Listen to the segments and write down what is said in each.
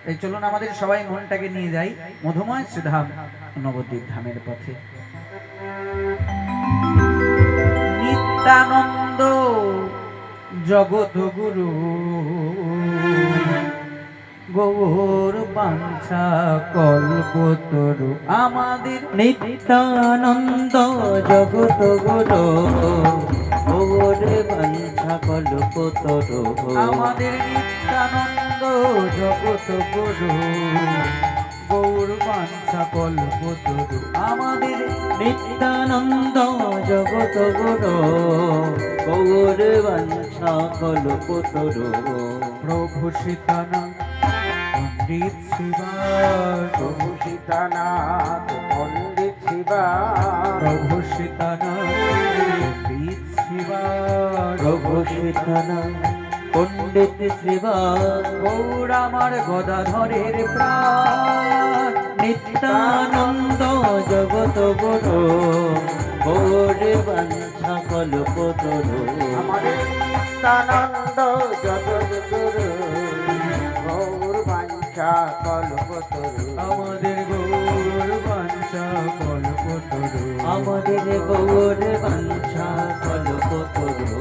এই চলুন আমাদের সবাই মনটাকে নিয়ে যাই মধুময় শ্রীধাম নবদ্বীপ ধামের পথে। নিত্যানন্দ জগৎ গুরু গৌর বাঞ্ছা কল্পতরু আমাদের নিত্যানন্দ জগৎ গুরু গৌর বাঞ্ছা কল্পতরু আমাদের নিত্যানন্দ জগৎ গুরু গৌর বাঞ্ছা কল্পতরু আমাদের নিত্যানন্দ জগৎ গুরু গৌর বাঞ্ছা কল্পতরু প্রভু সীতানাথ পণ্ডিত শিবা প্রভু সীতানাথ পণ্ডিত শিবা প্রভু সীতানাথ পণ্ডিত শিবা প্রভু সীতানাথ পণ্ডিত শিবা গৌর আমার গদাধরের প্রাণ নিত্যানন্দ জগৎ গুরু গৌর বাঞ্ছা কল্পতরু আমাদের নিত্যানন্দ জগৎ গুরু গৌর বাঞ্ছা কল্পতরু আমাদের গৌর বাঞ্ছা কল্পতরু আমাদের গৌর বাঞ্ছা কল্পতরু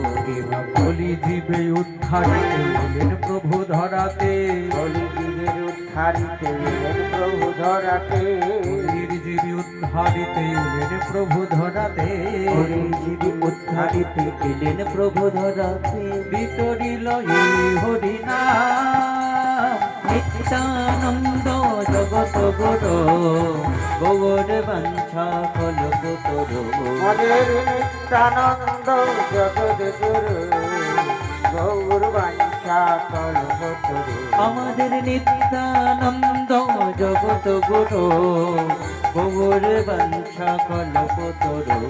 বলি জীবে উদ্ধারিতে এলেন প্রভু ধরাতে কলিযুগের উদ্ধারিতে এলেন প্রভু ধরাতে জীবে উদ্ধারিতে এলেন প্রভু ধরাতে জীবী উদ্ধারিতে এলেন প্রভু ধরাতে বিতরিল এই হরিনাম নিত্যানন্দ জগৎ গুরু গৌর বাঞ্ছা কল্পতরু আমাদের নিত্যানন্দ জগৎ গুরু গৌর বাঞ্ছা কল্পতরু আমাদের নিত্যানন্দ জগৎ গুরু গৌর বাঞ্ছা কল্পতরু।